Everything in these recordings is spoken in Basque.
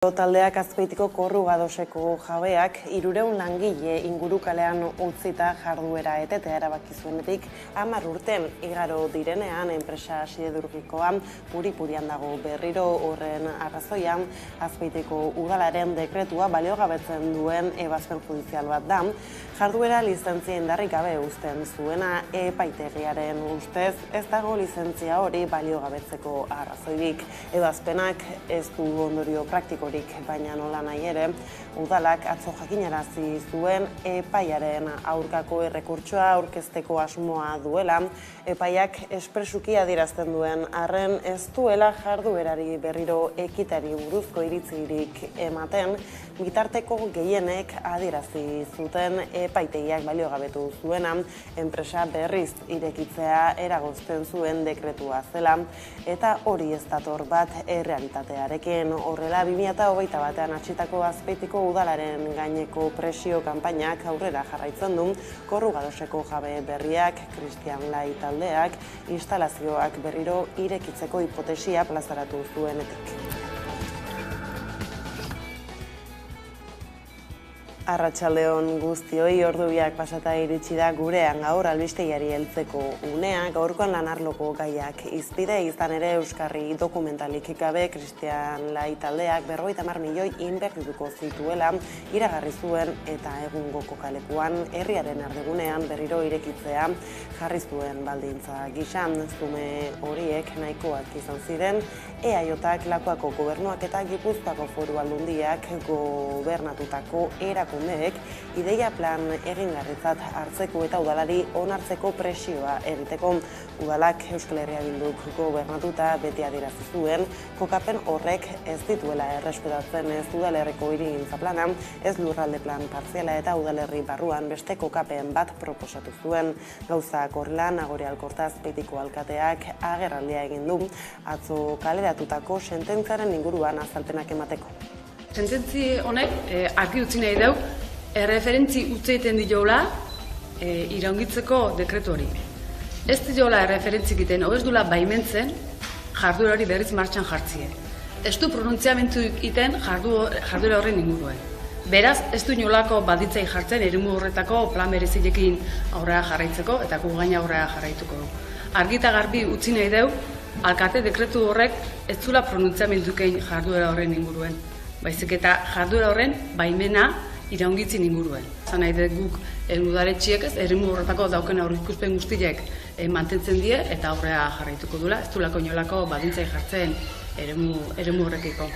Taldeak Azpeitiko Korrugadoseko jabeak 300 langile ingurukalean utzita jarduera etetea erabaki zuenetik 10 urten igaro direnean enpresa siderurgikoa puri-purian dago. Berriro horren arrazoian Azpeitiko udalaren dekretua baliogabetzen duen ebazpen judizial bat da. Jarduera lizentzia indarrik gabe uzten zuena epaitegiaren ustez ez dago lizentzia hori baliogabetzeko arrazoirik. Ebazpenak ez du ondorio praktiko, baina nola nahi ere, udalak atzo jakinarazi zuen epaiaren aurkako errekurtsoa aurkezteko asmoa duela. Epaiak espresuki adierazten duen arren ez duela jarduerari berriro ekitari buruzko iritzirik ematen, bitarteko gehienek adierazi zuten epaitegiak baliogabetu zuena, enpresa berriz irekitzea eragozten zuen dekretua zela, eta hori ez dator bat errealitatearekin. Horrela 2021 batean atxitako Azpeitiko udalaren gaineko presio kanpainak aurrera jarraitzen du. Korrugadoseko jabe berriak, Cristian Lai taldeak, instalazioak berriro irekitzeko hipotesia plazaratu zuenetik. Arratsaldeon guztioi, ordu biak pasata iritsi da gurean gaur albistegiari heltzeko unea. Gaurkoan lanarloko gaiak hizpide izan ere euskarri dokumentalik gabe Cristian Lai taldeak 50 milioi inbertituko zituela iragarri zuen eta egungo kokalekuan herriaren erdigunean berriro irekitzea jarri zuen baldintza gisan. Zume horiek nahikoak izan ziren, EAJak, Lakuako gobernuak eta Gipuzkoako Foru Aldundiak gobernatutako erakundeek ideia plan egingarritzat hartzeko eta udalari onartzeko presioa egiteko. Udalak Euskal Herria Bilduk gobernatuta beti adierazi zuen, kokapen horrek ez dituela errespetatzen ez udalerriko hirigintza plana, ez lurralde plan partziala eta udalerri barruan beste kokapen bat proposatu zuen. Gauzak horrela, Nagore Alkorta Azpeitiko alkateak agerraldia egin du, atzo kaleratutako sententziaren inguruan azalpenak emateko. Sententzi honek argi utzi nahi dau, erreferentzi utzi egiten diola iraungitzeko dekretu hori. Ez diola erreferentzi egiten, ez dula baimentzen jarduera hori berriz martxan jartzie. Ez du pronuntziamentu egiten jarduera horren inguruen. Beraz, ez du inolako baldintzai jartzen eremu horretako plan berezilekin aurrera jarraitzeko eta gu gaina aurrera jarraituko du. Argi eta garbi utzi nahi dau, alkate dekretu horrek ez zula pronuntziamentukein jarduera horren inguruen. Baizik eta jarduera horren baimena iraungitzin inguruen. Zan nahi guk udaletxiek ez, eremu horretako dauken aurreikuspen guztiek mantentzen die eta aurrera jarraituko dula, ez dulako inolako baldintzai jartzen eremu horrekiko.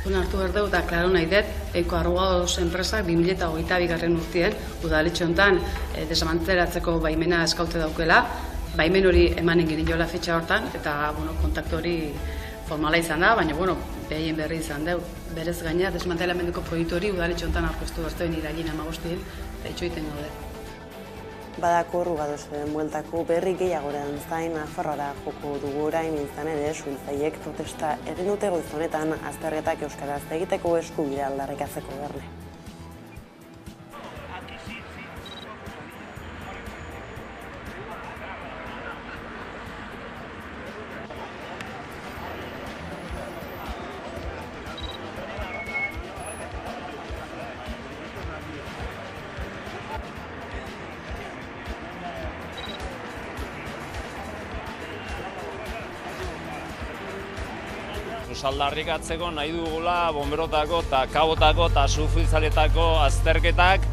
Hartu behar dugu eta klaro nahi dut, Korrugados enpresak 2022 urtien udaletxe honetan desmantelatzeko baimena eskaute daukela, baimen hori emanen geniola fetxa hortan eta kontaktu hori formala izan da, baina behaien berri izan dugu. Berez gaina, desmantelamenduko proiektu hori udaletxe honetan aurkeztu bertuen irailin 15 eta itxo egiten gaude. Bada Korrugadosen bueltako berri gehiagoren zain Nafarroara joko dugu orain izan ere suhiltzaileek protesta egin dute goiz honetan azterketak euskaraz egiteko eskubidea aldarrikatzeko berne. Aldarrikatzeko nahi dugula bomberotako eta kabotako eta suhiltzaileetako azterketak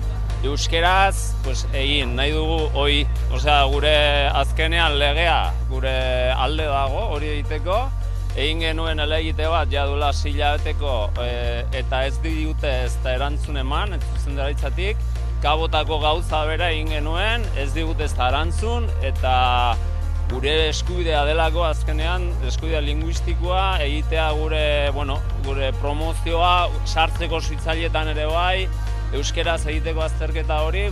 euskeraz egin. Nahi dugu gure azkenean legea gure alde dago hori egiteko. Egin genuen elegite bat jadula 6 hilabeteko eta ez digute ez da erantzun eman, zuzendaritzatik. Kabotako gauza bera egin genuen, ez digute ez da erantzun eta gure eskubidea delako azkenean, eskubidea linguistikoa, egitea gure promozioa sartzeko suhiltzaileetan ere bai, euskeraz egiteko azterketa hori,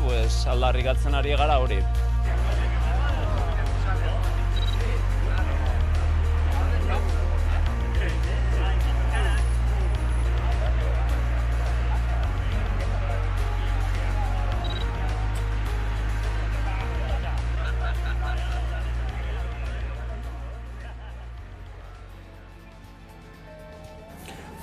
aldarrikatzen ari gara hori.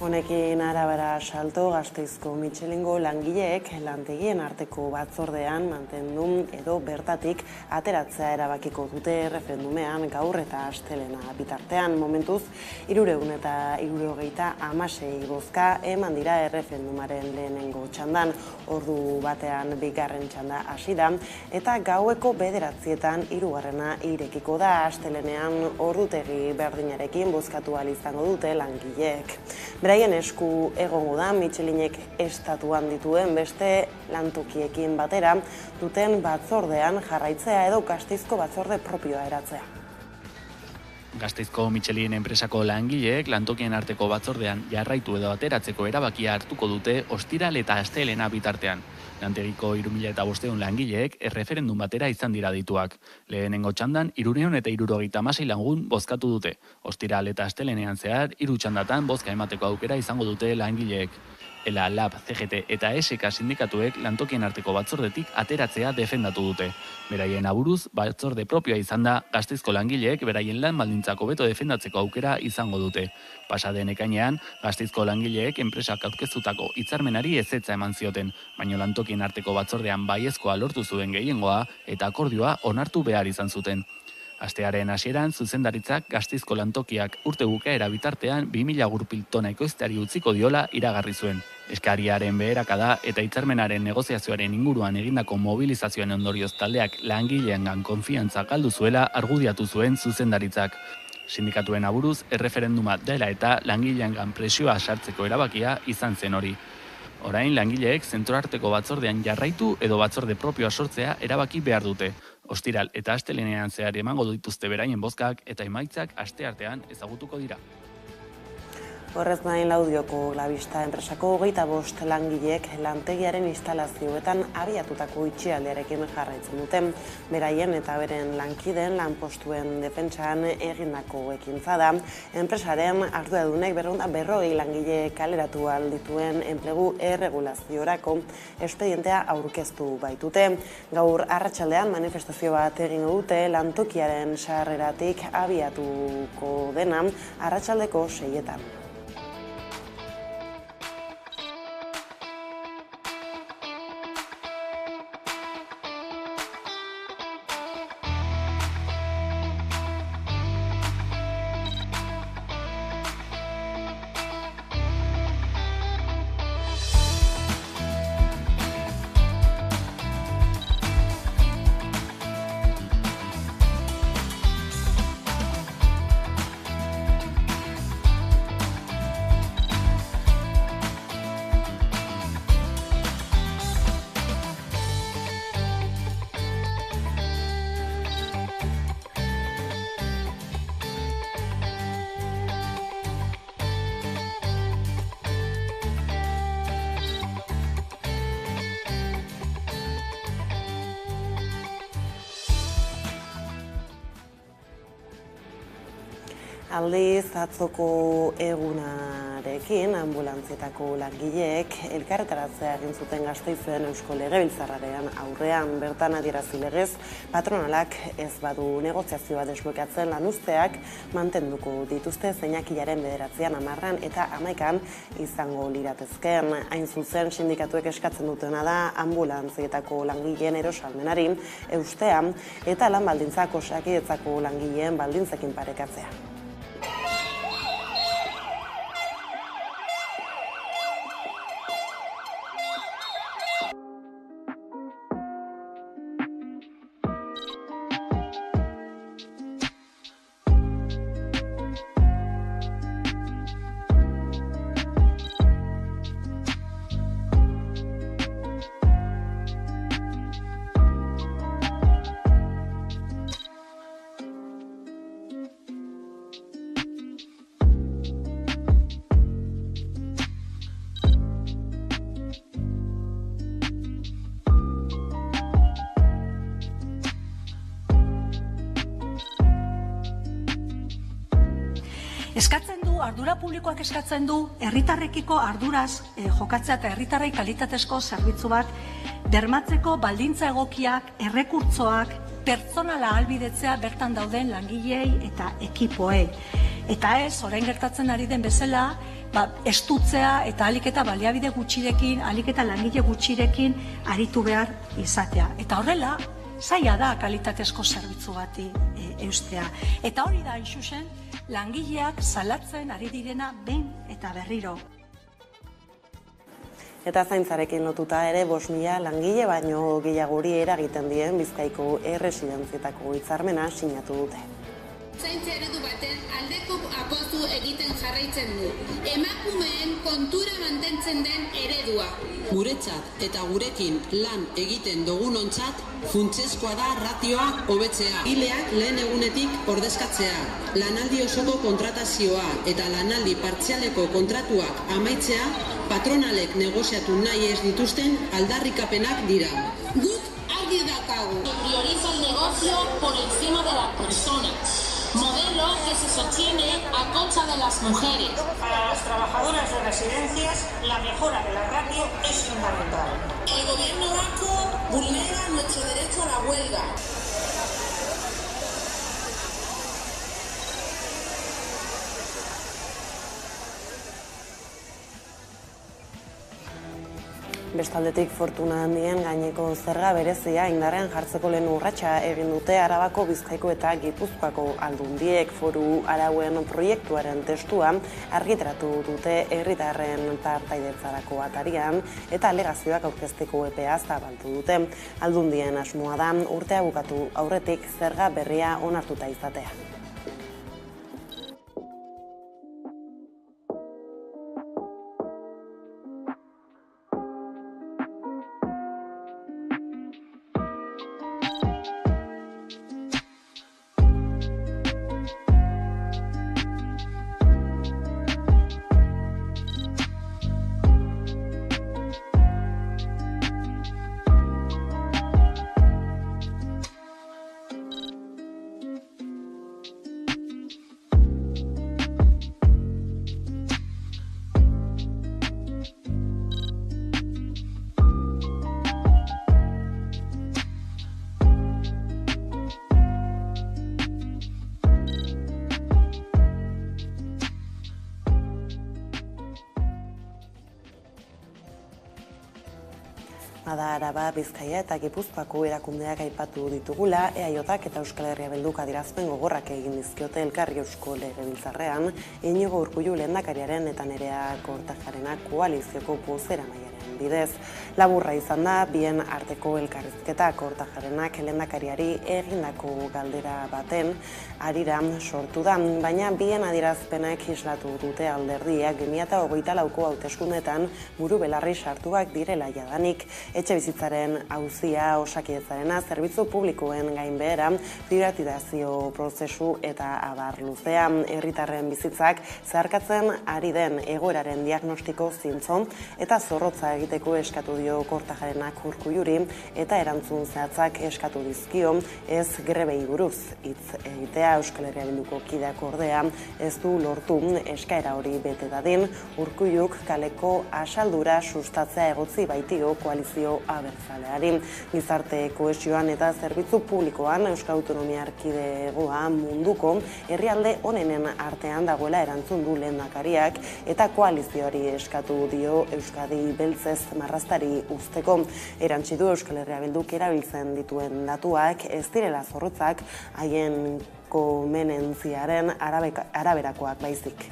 Honekin arabera salto Gasteizko Michelingo langileek lantegien arteko batzordean mantendu edo bertatik ateratzea erabakiko dute referendumean gaur eta astelena bitartean. Momentuz, 376 bozka eman dira erreferendumaren lehenengo txandan. Ordu batean bigarren txanda hasi da eta gaueko 9:00 hirugarrena irekiko da. Astelenean ordutegi berdinarekin bozkatu ahal izango dute langileek. Beraien esku egongo da Michelinek estatuan dituen beste lantokiekin batera duten batzordean jarraitzea edo Gasteizko batzorde propioa eratzea. Gasteizko Michelin enpresako langileek lantokien arteko batzordean jarraitu edo ateratzeko erabakia hartuko dute ostiral eta astelena bitartean. Lantegiko 3.500 langileek erreferendum batera izan dira dituak. Lehenengo txandan 376 lagun bozkatu dute. Ostiral eta astelenean zehar 3 txandatan bozka emateko aukera izango dute langileek. ELA, LAB, CGT eta SK sindikatuek lantokien arteko batzordetik ateratzea defendatu dute. Beraien aburuz, batzorde propioa izan da, Gasteizko langileek beraien lan baldintzak hobeto defendatzeko aukera izango dute. Pasaden ekainean, Gasteizko langileek enpresak aurkeztutako hitzarmenari ezetza eman zioten, baina lantokien arteko batzordean baiezkoa lortu zuen gehiengoa eta akordioa onartu behar izan zuten. Astearen hasieran zuzendaritzak Gasteizko lantokiak urte bukaera bitartean 2000 gurpil tona ekoizteari utziko diola iragarri zuen. Eskariaren beherakada eta hitzarmenaren negoziazioaren inguruan egindako mobilizazioen ondorioz taldeak langileengan konfiantza galdu zuela argudiatu zuen zuzendaritzak. Sindikatuen aburuz, erreferenduma dela eta langileengan presioa sartzeko erabakia izan zen hori. Orain langileek zentroarteko batzordean jarraitu edo batzorde propioa sortzea erabaki behar dute. Ostiral eta astelenean zehar emango dituzte beraien bozkak eta emaitzak asteartean ezagutuko dira. Horrez gain Laudioko Glavista enpresako 25 langileek lantegiaren instalazioetan abiatutako itxialdiarekin jarraitzen duten. Beraien eta beren lankideen lanpostuen defentsan egindako ekintza da. Enpresaren arduradunek 240 langile kaleratu ahal dituen enplegu erregulaziorako espedientea aurkeztu baitute. Gaur arratsaldean manifestazio bat egingo dute lantokiaren sarreratik abiatuko dena arratsaldeko 6:00. Aldiz, atzoko egunarekin ambulantzietako langileek elkarretaratzea egin zuten Gasteizen Eusko Legebiltzarraren aurrean. Bertan adierazi legez, patronalak ez badu negoziazioa desblokeatzen lanuzteak mantenduko dituzte zeinakilaren 9:00, 10:00 eta 11:00 izango liratezken. Hain zuzen, sindikatuek eskatzen dutena da ambulantzietako langileen erosalmenari eustea eta lan baldintzak Osakidetzako langileen baldintzekin parekatzea. Eskatzen du, ardura publikoak eskatzen du, herritarrekiko arduraz jokatzea eta herritarrei kalitatezko zerbitzu bat bermatzeko baldintza egokiak, errekurtzoak, pertsonala ahalbidetzea bertan dauden langileei eta ekipoei. Eta ez, orain gertatzen ari den bezala, estutzea eta ahalik eta baliabide gutxirekin, ahalik eta langile gutxirekin aritu behar izatea. Eta horrela, zaila da kalitatezko zerbitzu bati eustea. Eta hori da, hain zuzen, langileak salatzen ari direna behin eta berriro. Eta zaintzarekin lotuta ere 5.000 langile baino gehiagori eragiten dien Bizkaiko erresidentzietako hitzarmena sinatu dute. Zaintza eredu baten aldeko apostu egiten jarraitzen du. Emakumeen kontura mantentzen den eredua. Guretzat eta gurekin lan egiten dugunontzat funtsezkoa da ratioa hobetzea. Langileak lehen egunetik ordezkatzea, lanaldi osoko kontratazioa eta lanaldi partzialeko kontratuak amaitzea patronalek negoziatu nahi ez dituzten aldarrikapenak dira. Guk argi daukagu. Prioriza el negocio por encima de las personas. Modelo que se sostiene a costa de las mujeres. Para las trabajadoras de residencias, la mejora de la ratio es fundamental. El gobierno vasco vulnera nuestro derecho a la huelga. Bestaldetik Fortuna handien gaineko zerga berezia indarrean jartzeko lehen urratsa egin dute Arabako, Bizkaiko eta Gipuzkoako aldundiek. Foru arauen proiektuaren testua argitaratu dute herritarren partaidetzarako atarian eta alegazioak aurkezteko epea zabaldu dute. Aldundien asmoa da urtea bukatu aurretik zerga berria onartuta izatea. Bada Araba, Bizkaia eta Gipuzkoako erakundeak aipatu ditugula, EAJak eta Euskal Herria Bilduk adierazpen gogorrak egin dizkiote elkarri Eusko Legebiltzarrean, Iñigo Urkullu lehendakariaren eta Nerea Kortajarena koalizioko bozeramailearen bidez. Laburra izan da, bien arteko elkarrizketa. Kortajarenak lehendakariari egindako galdera baten harira sortu da, baina bien adierazpenak islatu dute alderdiak 2024ko hauteskundeetan buru belarri sartuak direla jadanik. Etxebizitzaren auzia, Osakidetzarena, zerbitzu publikoen gainbehera, privatizazio prozesu eta abar luzea. Herritarren bizitzak zeharkatzen ari den egoeraren diagnostiko zintzo eta zorrotza egiteko eskatu dio Kortajarenak Urkulluri eta erantzun zehatzak eskatu dizkio, ez grebei buruz hitz egitea. Euskal Herria Bilduko kideak ordea ez du lortu eskaera hori bete dadin. Urkulluk kaleko asaldura sustatzea egotzi baitio koalizio abertzaleari. Gizarte kohesioan eta zerbitzu publikoan Euskal Autonomia Erkidegoa munduko herrialde onenen artean dagoela erantzun du lehendakariak eta koalizioari eskatu dio Euskadi beltzez marraztari uzteko. Erantsi du Euskal Herria Bilduk erabiltzen dituen datuak ez direla zorrotzak haien komenentziaren araberakoak baizik.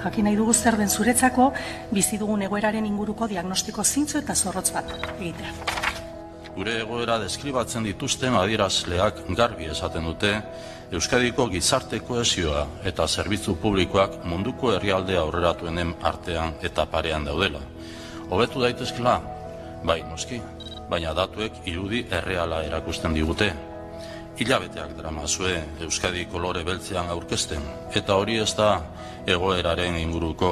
Jakin nahi dugu zer den zuretzako bizi dugun egoeraren inguruko diagnostiko zintzo eta zorrotz bat egitea. Gure egoera deskribatzen dituzten adierazleak garbi esaten dute Euskadiko gizarte kohesioa eta zerbitzu publikoak munduko herrialde aurreratuenen artean eta parean daudela. Hobetu daitezkela? Bai, noski, baina datuek irudi erreala erakusten digute. Hilabeteak daramazue Euskadi kolore beltzean aurkezten, eta hori ez da egoeraren inguruko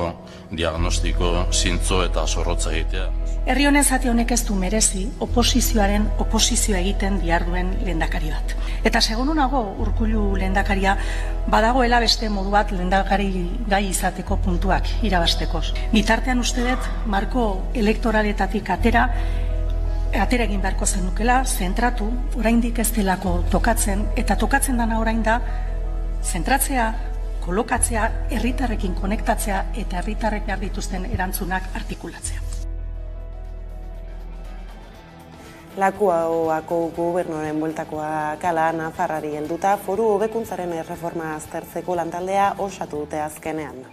diagnostiko zintzo eta zorrotza egitea. Herri honen zati honek ez du merezi oposizioaren oposizioa egiten diharduen lehendakari bat. Eta segonu nago Urkullu lehendakaria badagoela beste modu bat lehendakari gai izateko puntuak irabasteko. Bitartean uste dut marko elektoraletatik atera atera egin beharko zenukela, zentratu, oraindik ez delako tokatzen, eta tokatzen dana orain da, zentratzea, kolokatzea, herritarrekin konektatzea eta herritarrek behar dituzten erantzunak artikulatzea. Lakuako gobernuaren bueltakoa kala Nafarrari helduta foru hobekuntzaren erreforma aztertzeko lantaldea osatu dute azkenean.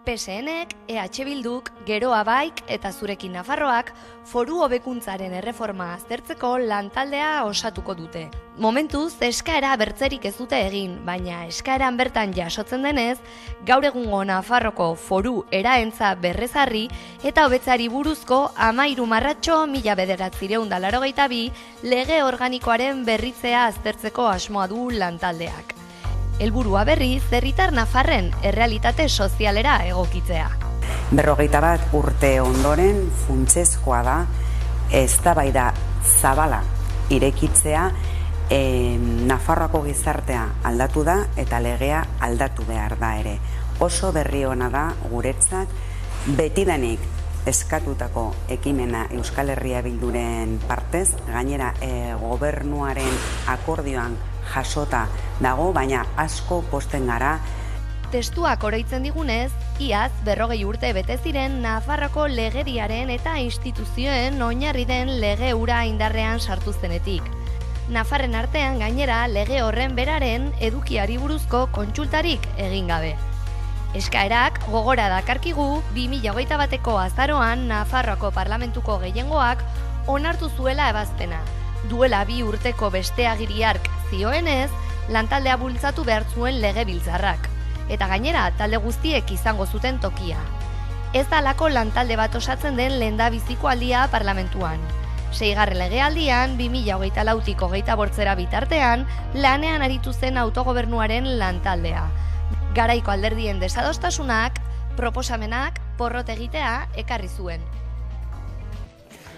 PSNek, EH Bilduk, Geroa Baik eta Zurekin Nafarroak foru hobekuntzaren erreforma aztertzeko lantaldea osatuko dute. Momentuz, eskaera bertzerik ez dute egin, baina eskaeran bertan jasotzen denez, gaur egungo Nafarroko foru eraentza berrezarri eta hobetzari buruzko 13/1982 lege organikoaren berritzea aztertzeko asmoa du lantaldeak. Helburua berriz, herritar nafarren errealitate sozialera egokitzea. 51 urte ondoren funtsezkoa da eztabaida zabala irekitzea, Nafarroako gizartea aldatu da eta legea aldatu behar da ere. Oso berri ona da guretzat betidanik eskatutako ekimena Euskal Herria Bilduren partez, gainera gobernuaren akordioan jasota dago, baina asko posten gara. Testuak oroitzen digunez, iaz 40 urte bete ziren Nafarroko legediaren eta instituzioen oinarri den lege hura indarrean sartu zenetik. Nafarren artean gainera lege horren beraren edukiari buruzko kontsultarik egin gabe. Eskaerak gogora dakarkigu 2021ko azaroan Nafarroako parlamentuko gehiengoak onartu zuela ebazpena. Duela 2 urteko beste agiri hark zioenez, lantaldea bultzatu behar zuen legebiltzarrak. Eta gainera, talde guztiek izango zuten tokia. Ez da lako lantalde bat osatzen den lehendabiziko aldia parlamentuan. 6. legealdian, 2024tik 28 bitartean, lanean aritu zen autogobernuaren lantaldea. Garaiko alderdien desadostasunak, proposamenak, porrot egitea ekarri zuen.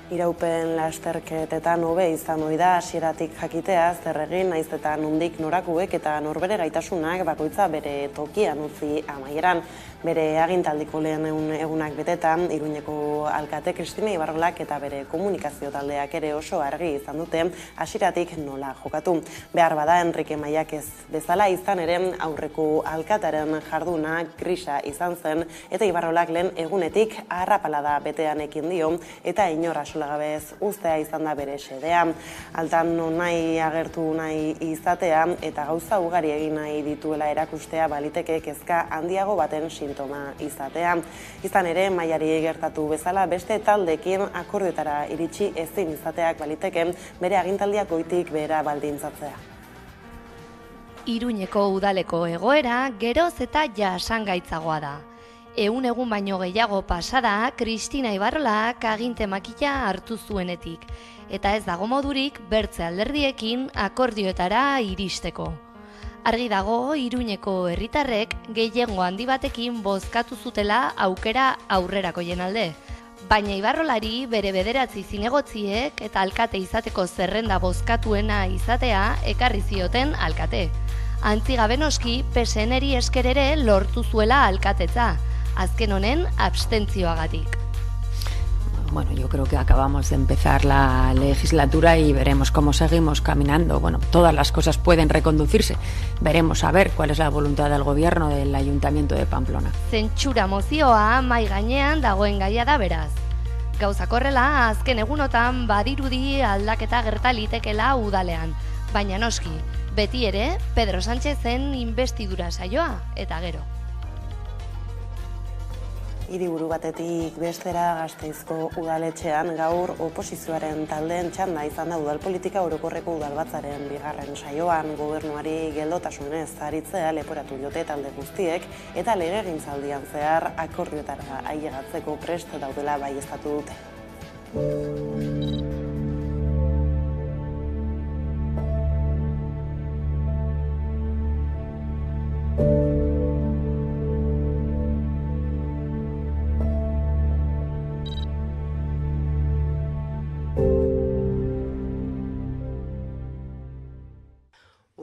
Iraupen lasterketetan hobe izan ohi da hasieratik jakitea zer egin naiz eta nondik norakuek eta norbere gaitasunak bakoitza bere tokian utzi amaieran. Bere agintaldiko lehen egunak betetan, Iruñeko alkate Kristina Ibarrolak eta bere komunikazio taldeak ere oso argi izan dute hasieratik nola jokatu. Behar bada Enrique Maiakez bezala izan ere aurreko alkataren jarduna grisa izan zen eta Ibarrolak lehen egunetik arrapalada betean ekin dio eta inor asolagabez uztea izan da bere xedea. Altan nahi agertu nahi izatea eta gauza ugari egin nahi dituela erakustea baliteke kezka handiago baten sintoma izatea. Izan ere, Maiari gertatu bezala beste taldekin akordioetara iritsi ezin izateak baliteke bere agintaldiak goitik behera baldintzatzea. Iruñeko udaleko egoera geroz eta jasangaitzagoa da. 100 egun baino gehiago pasada, Kristina Ibarrolak aginte makila hartu zuenetik, eta ez dago modurik bertze alderdiekin akordioetara iristeko. Argi dago, Iruñeko herritarrek gehiengo handi batekin bozkatu zutela aukera aurrerakoien alde. Baina Ibarrolari bere 9 zinegotziek eta alkate izateko zerrenda bozkatuena izatea ekarri zioten alkate. Antzigabe noski, PSNeri esker ere lortu zuela alkatetza, azken honen abstentzioagatik. Bueno, yo creo que acabamos de empezar la legislatura y veremos cómo seguimos caminando. Bueno, todas las cosas pueden reconducirse. Veremos a ver cuál es la voluntad del gobierno del Ayuntamiento de Pamplona. Zentsura mozioa mai gainean dagoen gaia da beraz. Gauzak horrela, azken egunotan badirudi aldaketa gerta litekela udalean. Baina noski, beti ere, Pedro Sánchezen inbestidura saioa eta gero. Hiriburu batetik bestera Gasteizko udaletxean gaur oposizioaren taldeen txanda izan da udalpolitika orokorreko udalbatzaren 2. saioan gobernuari geldotasunez aritzea leporatu diote talde guztiek eta legegintzaldian zehar akordioetara ailegatzeko prest daudela baieztatu dute.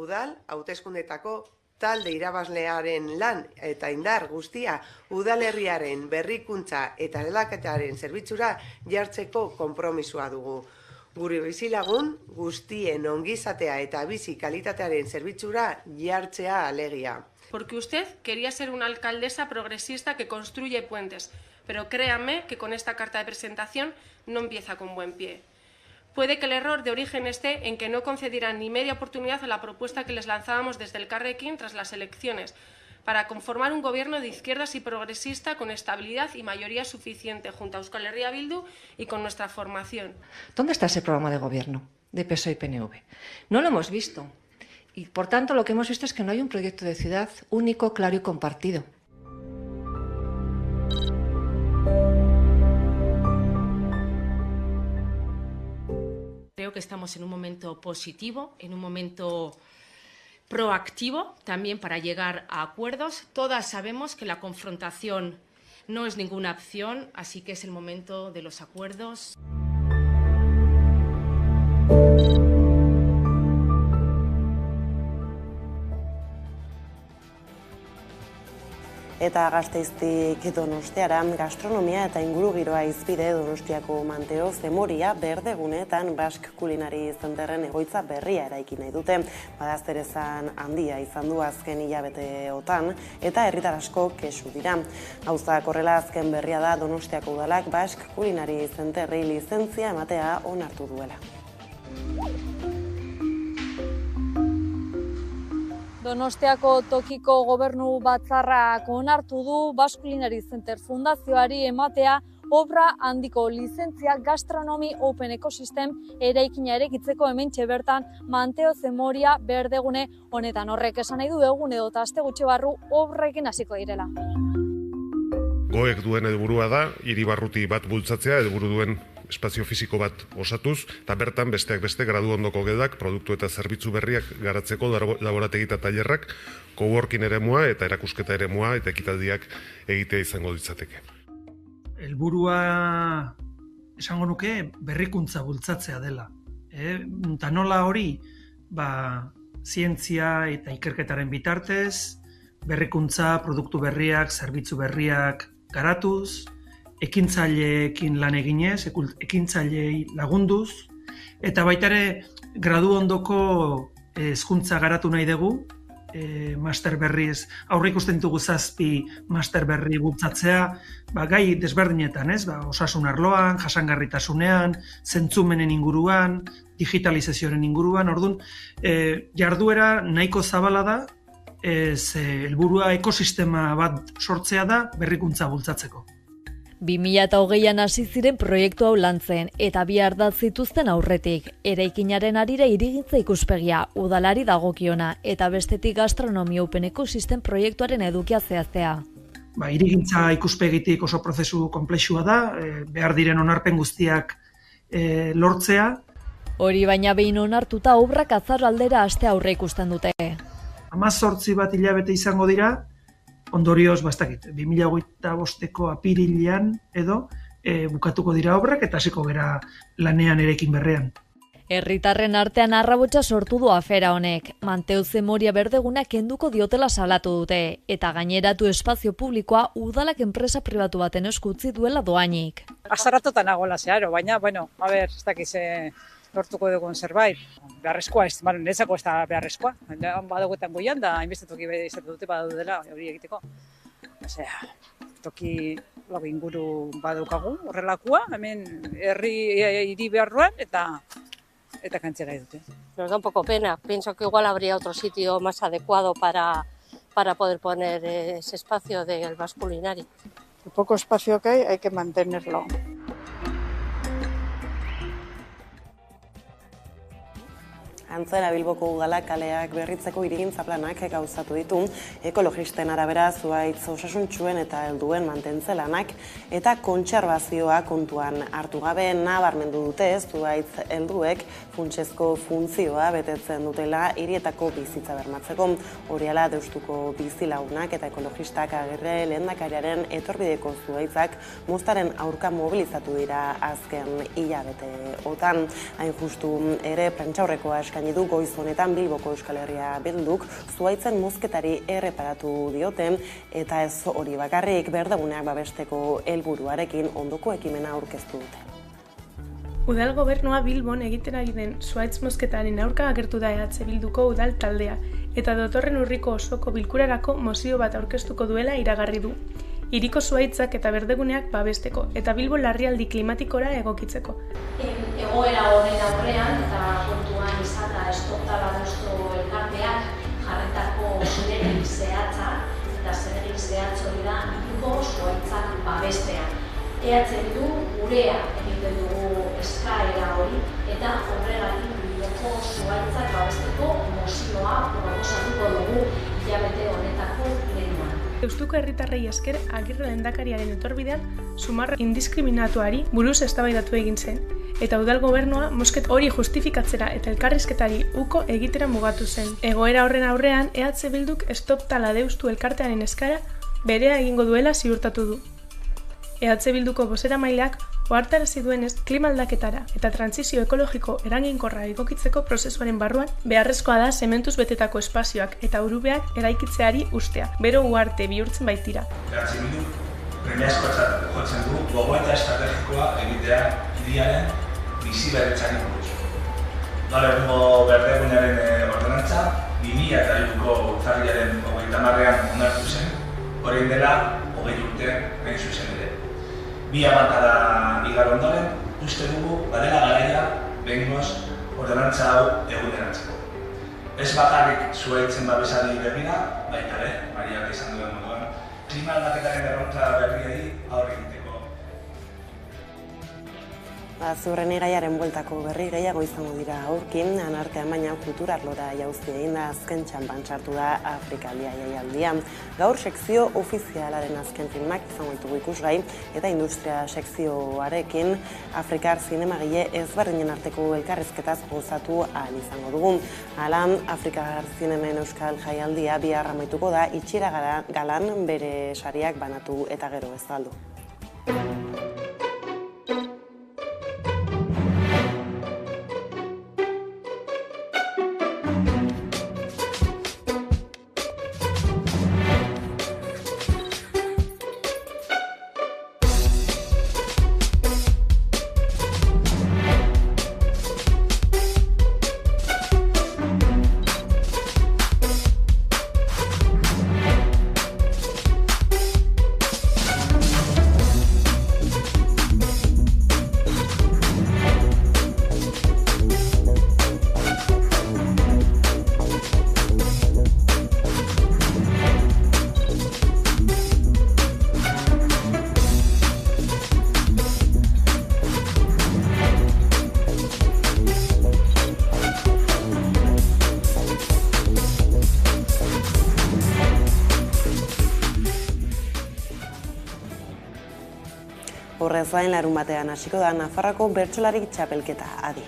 Udal hauteskundetako talde irabazlearen lan eta indar guztia udalerriaren berrikuntza eta aldaketaren zerbitzura jartzeko konpromisoa dugu. Gure bizilagun guztien ongizatea eta bizi kalitatearen zerbitzura jartzea alegia. Porque usted quería ser una alcaldesa progresista que construye puentes, pero créanme que con esta carta de presentación no empieza con buen pie. Puede que el error de origen esté en que no concedieran ni media oportunidad a la propuesta que les lanzábamos desde el Carrequín tras las elecciones, para conformar un gobierno de izquierdas y progresista con estabilidad y mayoría suficiente junto a Euskal Herria Bildu y con nuestra formación. ¿Dónde está ese programa de gobierno de PSOE y PNV? No lo hemos visto. Y por tanto lo que hemos visto es que no hay un proyecto de ciudad único, claro y compartido. Creo que estamos en un momento positivo, en un momento proactivo también para llegar a acuerdos. Todas sabemos que la confrontación no es ninguna opción, así que es el momento de los acuerdos. Eta Gasteiztik Donostiara, gastronomia eta ingurugiroa hizpide Donostiako Manteo Zemoria berdegunetan Bask Kulinari Zenterren egoitza berria eraiki nahi dute. Badazterezan handia izan du azken hilabeteotan eta herritar asko kexu dira. Gauzak horrela azken berria da Donostiako udalak Bask Kulinari Zenterri lizentzia ematea onartu duela. Donostiako tokiko gobernu batzarrak onartu du Bask Kulinari Center fundazioari ematea obra handiko lizentzia gastronomi open ecosystem eraikina eraikitzeko hementxe bertan Manteo Zemoria berdegune honetan. Horrek esan nahi du egun edo eta aste gutxi barru obrekin hasiko direla. Goek duen helburua da hiri barruti bat bultzatzea, helburu duen espazio fisiko bat osatuz, eta bertan besteak beste gradu ondoko gelak, produktu eta zerbitzu berriak garatzeko laborategi eta tailerrak, coworking eremua eta erakusketa eremua eta ekitaldiak egitea izango ditzateke. Helburua esango nuke berrikuntza bultzatzea dela. Eta nola hori, zientzia eta ikerketaren bitartez, berrikuntza, produktu berriak, zerbitzu berriak garatuz, ekintzaileekin lan eginez, ekintzaileei lagunduz, eta baita ere gradu ondoko hezkuntza garatu nahi dugu, master berriz, aurre ikusten ditugu 7 master berri bultzatzea, gai desberdinetan, osasun arloan, jasangarritasunean, zentzumenen inguruan, digitalizazioaren inguruan, orduan, jarduera nahiko zabala da, helburua ekosistema bat sortzea da berrikuntza bultzatzeko. 2020an hasi ziren proiektu hau lantzen eta bi ardatz zituzten aurretik, eraikinaren harira hirigintza ikuspegia, udalari dagokiona eta bestetik gastronomi open ecosystem proiektuaren edukia zehaztea. Hirigintza ikuspegitik oso prozesu konplexua da, behar diren onarpen guztiak lortzea. Hori baina behin onartuta obrak azaro aldera aste aurre ikusten dute. 18 bat hilabete izango dira, ondorioz, 2025ko apirilean edo bukatuko dira obrak eta hasiko gera lanean eraikin berrean. Herritarren artean arrabotsa sortu du afera honek. Manteo Zemoria berdegunak kenduko diotela salatu dute eta gaineratu espazio publikoa udalak enpresa pribatu baten esku utzi duela doainik. Azarratuta nagoela zeharo, baina, ez dakiz lortuko dugun zerbait. Beharrezkoa, netzako ez da beharrezkoa. Baduguetan goian da, hainbestetuki izatu dute badudela hori egiteko. Toki inguru badukagu, horrelakoa, hemen hiri beharruan eta kantzera dute. Nos da un poco pena. Pienso que igual habría otro sitio más adecuado para poder poner ese espacio del Bask Kulinari. El poco espacio que hay que mantenerlo. Antzera Bilboko udalak kaleak berritzeko hirigintza planak gauzatu ditu, ekologisten arabera zuhaitz osasuntsuen eta helduen mantentzelanak eta kontserbazioa kontuan hartu gabe nabarmendu dute zuhaitz helduek funtsezko funtzioa betetzen dutela hirietako bizitza bermatzeko. Horiela Deustuko bizilagunak eta ekologistak Agirre lehendakariaren etorbideko zuhaitzak moztaren aurka mobilizatu dira azken hilabeteotan. Hain justu ere prentsaurrekoa eskaini eskaini du goiz honetan Bilboko Euskal Herria Bilduk zuhaitzen mozketari erreparatu dioten eta ez hori bakarrik berdeguneak babesteko helburuarekin ondoko ekimena aurkeztu dute. Udal gobernua Bilbon egiten ari den zuhaitz mozketaren aurka agertu da EH Bilduko udal taldea eta datorren urriko osoko bilkurarako mozio bat aurkeztuko duela iragarri du. Hiriko zuhaitzak eta berdeguneak babesteko eta Bilbo larrialdi klimatikora egokitzeko. Egoera honen aurrean eta kontuan izanda estoptala duzko elkarteak jarretako zeregin zehatza eta zeregin zehatz hori da hiriko zuhaitzak babestea. EH Bildu gurea egiten dugu eskaera hori eta horregatik Bilboko zuhaitzak babesteko mozioa proposatuko dugu hilabete honetako lehenuan. Deustuko herritarrei esker Agirre lehendakariaren etorbidean sumarra indiskriminatuari buruz eztabaidatu egin zen, eta udal gobernua mozket hori justifikatzera eta elkarrizketari uko egitera mugatu zen. Egoera horren aurrean, EH Bilduk Stop Tala Deustu elkartearen eskara berea egingo duela ziurtatu du. EH Bilduko bozeramaileak ohartarazi duenez klima aldaketara eta trantsizio ekologiko eraginkorra egokitzeko prozesuaren barruan beharrezkoa da zementuz betetako espazioak eta urubeak eraikitzeari ustea, bero uharte bihurtzen baitira. EH Bilduk premiazkotzat jotzen du gogoeta estrategikoa egitea hiriaren biziberritzari buruz. Gaur egungo berdegunearen ordenantza 2003ko urtarrilaren 30ean onartu zen, orain dela 20 urte hain zuzen ere. 2 hamarkada igaro ondoren, uste dugu badela garaia behingoz ordenantza hau eguneratzeko. Ez bakarrik zuhaitzen babesari begira, baita ere, Mariak izan duen moduan, klima aldaketaren erronka berriei aurre egiteko. Zurren igaiaren bueltako berri gehiago izango dira aurkin, anartean baina kulturarlora jauzi egin da azken txanpan sartu da Afrikaldia jaialdia. Gaur sekzio ofizialaren azken filmak izango ditugu ikusgai eta industria sekzioarekin Afrikar zinemagile ezberdinen arteko elkarrizketaz gozatu ahal izango dugu. Hala, Afrikar zinemen euskal jaialdia bihar amaituko da itxira galan bere sariak banatu eta gero ez galdu. Horrez gain larunbatean hasiko da Nafarroako bertsolari txapelketa adi.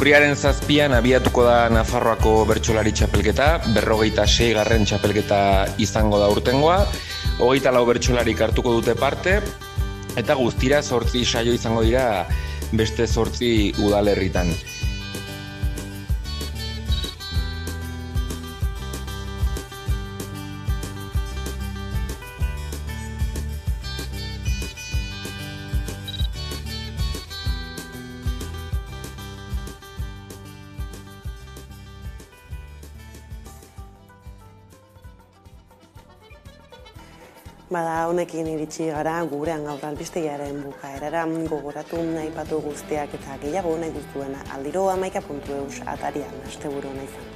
Urriaren 7an abiatuko da Nafarroako bertsolari txapelketa, 46. txapelketa izango da urtengoa, 24 bertsolarik hartuko dute parte, eta guztira 8 saio izango dira beste 8 udalerritan. Bada, honekin iritsi gara gurean gaur albistegiaren bukaerara, gogoratu aipatu guztiak eta gehiago nahi duzuen aldiro 11.eus atarian asteburu nahi izan.